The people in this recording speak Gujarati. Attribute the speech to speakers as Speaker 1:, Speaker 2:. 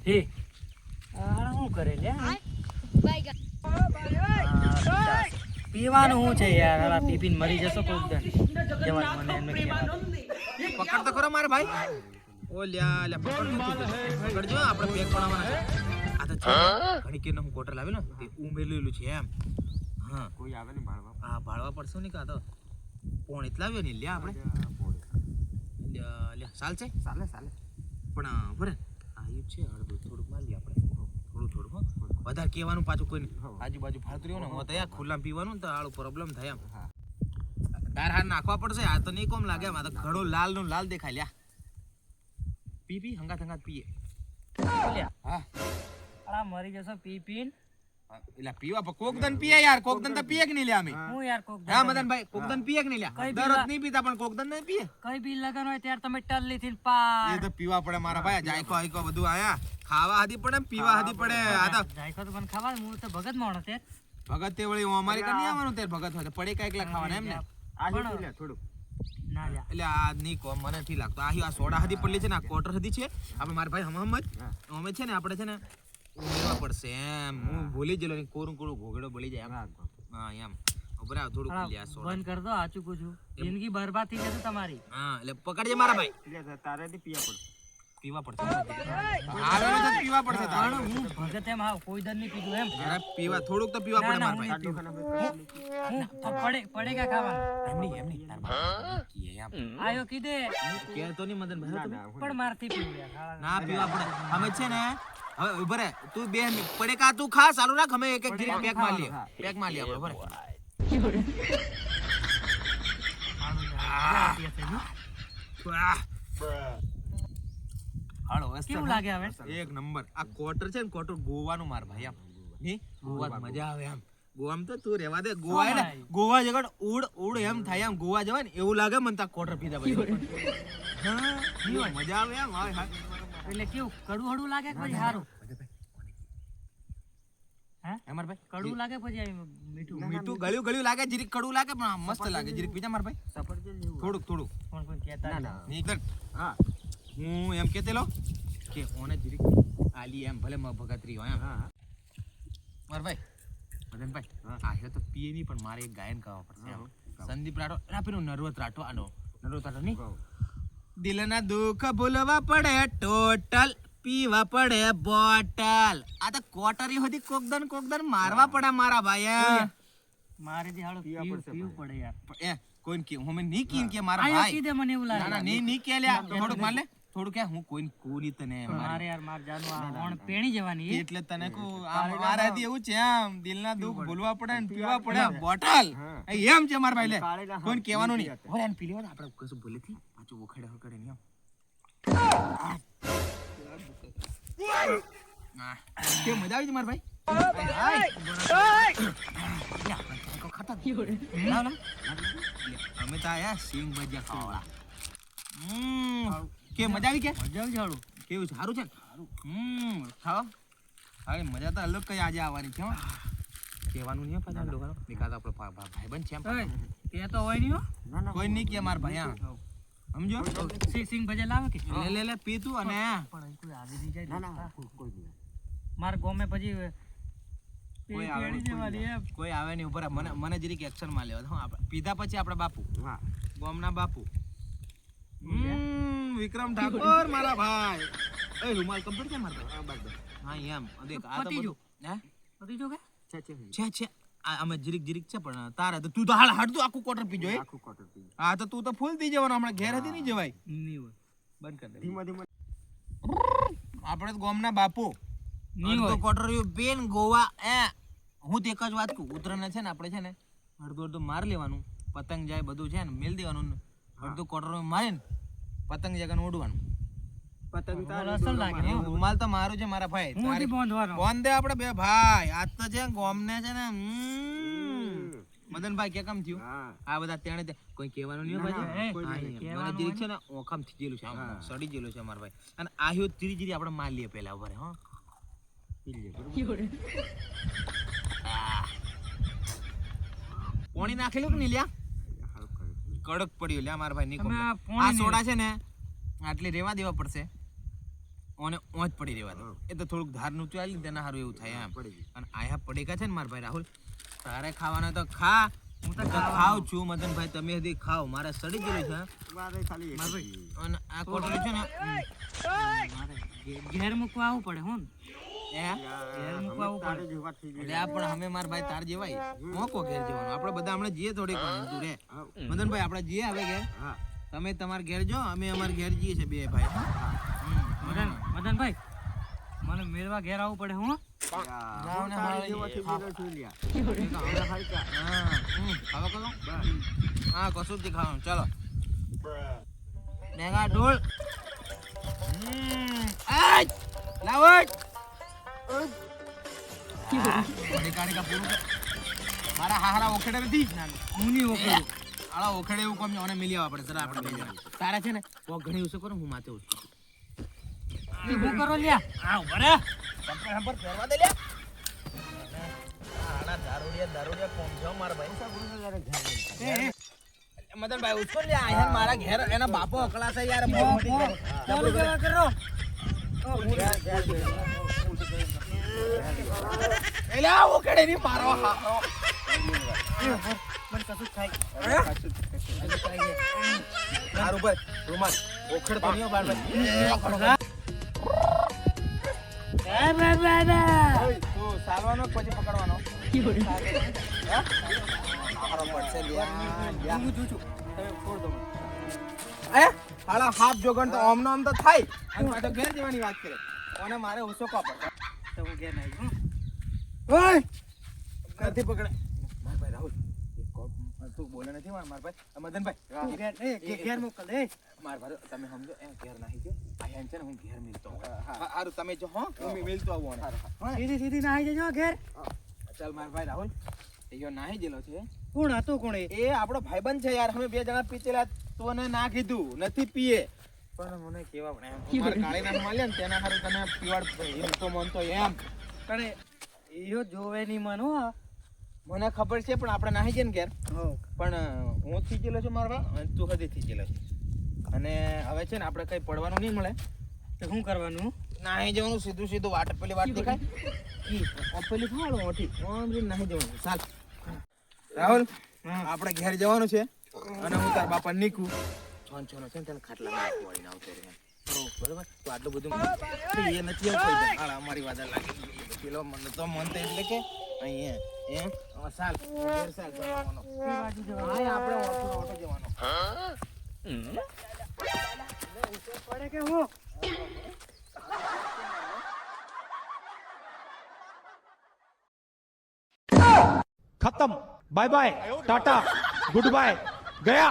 Speaker 1: હે હું કરે લે પીવાનું શું છે યાર હાલા પીપીને મરી જશો કોક દન જવા મને એમને કહેવાનું
Speaker 2: પકડ તો કરો મારે ભાઈ ઓ લ્યા લ્યા પકડજો આપણે પેક બનાવવાના છે આ તો છે ઘણી કે હું કોટર લાવ્યો ને તે ઉમેરેલું છે એમ હા કોઈ આવે ને ભાળવા હા ભાળવા પડશે ને કા તો પોણ એટલા આવ્યો ને લ્યા આપણે લ્યા લ્યા ચાલ છે ચાલે પણ બરે આયુ છે અડધું થોડુંક માર લે આપણે થોડું હો વધારે કહેવાનું પાછું કોઈ આજુબાજુ ફાળતું રહ્યું ને હું તો યાર ખુલ્લામાં પીવાનું ને તો આળો પ્રોબ્લેમ થાય એમ તાર હાર નાખવા પડશે આ તો નહીં કોમ લાગે આ તો ઘણો લાલ નું લાલ દેખાય લ્યા પી હંગાત પીએ હા
Speaker 1: હાલા મરી જશો પીપીન
Speaker 2: એલા પીવા પર કોકદન પીએ યાર કોકદન તો પીએ કે નહીં લે અમે
Speaker 1: હું યાર કોક
Speaker 2: હા મદનભાઈ કોકદન પીએ કે નહીં લે દરરોજ નહીં પીતા પણ કોકદન નહીં પીએ
Speaker 1: કઈ બી લગન હોય ત્યારે તમે ટલ્લી થી પાર
Speaker 2: એ તો પીવા પડે મારા ભાઈ જાયકો આઈકો બધું આયા ખાવા હદી પડે પીવા હદી પડે આ તો
Speaker 1: જાયકો તો પણ ખાવા હું તો ભગત માણો તે
Speaker 2: ભગત તે વળી અમારી કઈ નહીં આવવાનું તે ભગત હોય પડે કાઈક ખાવાના એમ ને
Speaker 1: આ થોડું ના લ્યા
Speaker 2: એટલે આ નહીં કો મને નથી લાગતો આ સોડા હદી પડલી છે ને આ ક્વાર્ટર હદી છે આપણે મારા ભાઈ હમહમદ અમે છે ને આપણે છે ને ઉમેરવા પડશે એમ હું ભૂલી ગયેલો ને કોરું ઘોઘડો બળી જાય એમ હા એમ ઉપર આવ થોડું લ્યા સોડા
Speaker 1: બંધ કર દો આચું પૂછું જિંદગી બરબાદ થઈ જશે તમારી
Speaker 2: હા એટલે પકડજે મારા ભાઈ
Speaker 3: એટલે તારેથી પીવા પડશે
Speaker 2: હાલો તો પીવા પડશે તારે
Speaker 1: હું ભગત એમ હા કોઈ દર નહીં પીધું એમ
Speaker 2: અરે પીવા થોડુંક તો પીવા પડે મારા ભાઈ
Speaker 1: પડેગા ખાવાનું
Speaker 2: એમ નહીં તાર ભાઈ એમ
Speaker 1: આયો કીધે
Speaker 2: કે તો નહીં મદન ભાઈ
Speaker 1: પણ મારથી પીવું યાર
Speaker 2: ના પીવા પડે અમે છે ને હવે ઉભરે તું બે પડે કા તું ખા ચાલુ રાખ અમે એક જીરી પેક માં લઈએ આપણે બરાબર હાલો
Speaker 1: કેવું લાગે હવે
Speaker 2: એક નંબર આ ક્વાર્ટર છે ને ક્વાર્ટર ગોવાનું માર ભાઈ આમ ની ગોવા મજા આવે આમ ગોવામાં તો તું રહેવા દે ગોવા ને ગોવા જગડ ઉડ એમ થાય આમ ગોવા જવાય ને એવું લાગે મને તા ક્વાર્ટર પીધા ભાઈ હા મજા આવે આમ હા
Speaker 1: એટલે કેવું કડું લાગે કે પછી સારું હે
Speaker 2: અમાર ભાઈ
Speaker 1: કડું લાગે પછી
Speaker 2: મીઠું ગળ્યું લાગે જીરીક કડું લાગે પણ મસ્ત લાગે જીરીક પીજા માર ભાઈ થોડુંક
Speaker 1: પણ કોઈ કહેતા
Speaker 2: નહીં હા હું એમ કેતેલો કે ઓને જીરીક આલી એમ ભલે મ ભગતરી હોય એમ માર ભાઈ મદનભાઈ આ હે તો પીએ નહીં પણ મારે એક ગાયન ગાવા પડશે સંદીપ રાઠો પેલો નર્વત રાઠો નહીં દિલના દુઃખ ભૂલવા પડે ટોટલ પીવા પડે બોટલ આ તો કોટરી હતી કોકદન મારવા પડે મારા ભાઈ
Speaker 1: મારે જે હાલો પીવું પડે યાર
Speaker 2: એ કોઈને કે હું નહીં કીન કે મારા ભાઈ
Speaker 1: કીધે મને એવું લાગે
Speaker 2: ના નહીં કે લ્યા થોડુંક માર લે થોડું કે હું કોની તને
Speaker 1: મારે યાર માર જાનું આ ઓણ પેણી જવાની
Speaker 2: એટલે તને કો આ મારાથી એવું છે આમ દિલના દુઃખ ભૂલવા પડે ને પીવા પડે બોટલ એમ છે માર ભાઈ લે કોઈને કહેવાનું નહીં ઓરે એને પી લેવા આપણે કશું ભૂલેથી પાછું ઓખડે નહીં કે મજા આવી છે માર ભાઈ અમે તો આયા સિંગ ભજીયા ખાવા કે મજા આવી કે કેવું સારું છે ખાવા અરે મજા તો અલગ કઈ આજે આવવાની છે કહેવાનું નહીં પાછા લોકોનો નિકાલ આપણો ભાઈબંધ છે
Speaker 1: એ તો હોય નહીં હો
Speaker 2: કોઈ નહીં કે માર ભાઈ સમજો
Speaker 1: સિંગ ભજે લાવે કે
Speaker 2: લે પી તું અને
Speaker 1: પણ કોઈ આવી નહીં જાય ના કોઈ નહીં માર ગોમે પછી
Speaker 2: કોઈ આવે નહીં ઉપર મને જરીક એક્શન માં લેવા આપણે પીધા પછી આપડા બાપુ ગોમના બાપુ વિક્રમ ઠાકોર મારા ભાઈ એ રૂમાલ કમ્પ્લીટ છે મારા ભાઈ હા એમ દેખ આ તો હે
Speaker 1: પતી જો કે
Speaker 2: છે અમે જીરીક છે પણ તારે તો તું તો હાલ હડતું આખું ક્વાર્ટર પીજો હા તો તું તો ફૂલ પી જવાનો હમણાં ઘેર હતી નહીં જવાય
Speaker 1: નહીં હોય
Speaker 2: બંધ કર દે ધીમે આપણે તો ગોમના બાપુ
Speaker 1: નહીં હોય
Speaker 2: તો ક્વાર્ટર બેન ગોવા હું તો એક જ વાત કહું ઉત્તરાયણ છે ને આપણે છે ને અડધું માર લેવાનું પતંગ જાય બધું છે ને મેલ દેવાનું અડધું ક્વાર્ટર મારે ને પતંગ જગન ઉડવાનું
Speaker 1: પતંગ અસલ લાગે
Speaker 2: રૂમાલ તો મારું છે મારા ભાઈ
Speaker 1: હું નથી બાંધવાનો
Speaker 2: બાંધ દે આપણે બે ભાઈ આજ તો છે ગોમને છે ને મદનભાઈ કે કેમ થયું આ બધા તેણે કોઈ કહેવાનું નહીં ભાઈ મને જીરીક છે ને ઓખામ થઈ ગયેલું છે સડી ગયેલું છે મારા ભાઈ અને આહ્યો જીરી આપણે માર લઈએ પહેલા ઉભા હા પાણી નાખેલું કે નહીં લ્યા કડક પડ્યું લ્યા મારા ભાઈ આ સોડા છે ને આટલી રેવા દેવા પડશે ઓને ઓંચ પડી રહેવા દે. એ તો થોડુંક ધાર નું ચાલી ને તેના હારું એવું થાય એમ. અને આયા પડેકા છે ને મારા ભાઈ રાહુલ, તારે ખાવાના તો ખા, હું તો ખાવ છું મદનભાઈ, તમે હજી ખાવ, મારે સડી ગયેલું છે. અને આ કોટલી છે ને
Speaker 1: ઘેર મૂકવા આવવું પડે હું
Speaker 2: એ
Speaker 1: ઘેર મૂકવા આવવું પડે.
Speaker 2: એટલે આ પણ અમે મારા ભાઈ તાર જેવાય મોકો ઘેર જવાનો. આપણે બધા હમણાં જઈએ થોડીક વાર તું રે મદનભાઈ, આપણે જઈએ હવે ઘેર. તમે તમારા ઘેર જો, અમે અમારા ઘેર જઈએ છે બે ભાઈ.
Speaker 1: મદનભાઈ મને મેળવા ઘેર આવવું પડે હું
Speaker 2: હા કશું જ ખાવાનું. ચાલો મેગા ઢોલ લાવટ મારા હારા ઓખેડે નથી મુની ઓખેડે આળા ઓખેડે એવું કોમ ઓને મિલી આવવા પડે. જરા આપણે બે જણા તારા છે ને ઓ ઘણી ઉસો કરો, હું માથે ઉસો
Speaker 1: શું કરો લ્યા
Speaker 2: આવ બરે કપડા પહેરવા દે લ્યા. આના દારૂડિયા કોમ જો મારા ભાઈ મદનભાઈ ઉસો લ્યા. આયા મારા ઘેર એના બાપો અકળા છે યાર.
Speaker 1: ચાલુ કરો
Speaker 2: એલા ઓખેડે ની મારો હારો
Speaker 1: મને કશું થાય
Speaker 2: માર ઉપર રૂમાલ ઓખેડ તો નહીં બાર ભાઈ. તું સાલવાનો પછી પકડવાનો હારો પડશે લ્યા.
Speaker 1: હું જોઉં છું તમે છોડ દો
Speaker 2: હાલા હાફ જોગણ તો ઓમ નો આમ તો થાય. અને પાછો ઘેર જવાની વાત કરે ઓને મારે ઉસો કાપડ
Speaker 1: તો હું ઘેર નહીં હું
Speaker 2: ઓય નથી પકડે માર ભાઈ રાહુલ એક કોપ તું બોલે નથી માર ભાઈ મદનભાઈ
Speaker 1: ઘેર મોકલ દે
Speaker 2: માર ભાઈ તમે સમજો એ ઘેર નાહી ગયો આયા છે ને હું ઘેર મિલતો હારું તમે જો હો હું મિલતો આવું
Speaker 1: સીધી ના આવી જજો ઘેર.
Speaker 2: ચાલ માર ભાઈ રાહુલ યો નાહી ગયેલો છે.
Speaker 1: કોણ હતો કોણ
Speaker 2: એ આપણો ભાઈબંધ છે યાર. અમે બે જણા પીચેલા તોને ના કીધું નથી પીએ
Speaker 1: પણ મને કેવા પણ
Speaker 2: માર કાળી નામ મળે ને તેના હારું તને પીવાડ એમ તો મન તો એમ
Speaker 1: પણ ઈયો જોવે ની મન હો
Speaker 2: મને ખબર છે પણ આપણે નાહી જઈએ ને ઘેર.
Speaker 1: હો
Speaker 2: પણ હું થઈ ગયેલો છું મારવા અને તું હજી થઈ ગયેલો છે. અને હવે છે ને આપણે કઈ પડવાનું નહીં મળે
Speaker 1: તો શું કરવાનું
Speaker 2: નાહી જવાનું સીધું સીધું વાટ પેલી વાટ દેખાય પેલી ફાળો મોટી નાહી જવાનું. ચાલ રાહુલ આપણે ઘેર જવાનું છે અને હું તાર બાપા નીકું છોન છોનો છે ને તને ખાટલામાં વાળીને આવતો રહે બરોબર. તો આટલું બધું એ નથી આવતું અમારી વાદળ લાગી પેલો મને તો મન તો એટલે કે અહીંયા એમ સાલ ઘેર સાલ જવાનો આપણે ઓટો જવાનો
Speaker 1: પડે કે હું
Speaker 4: खत्म bye bye tata goodbye गया.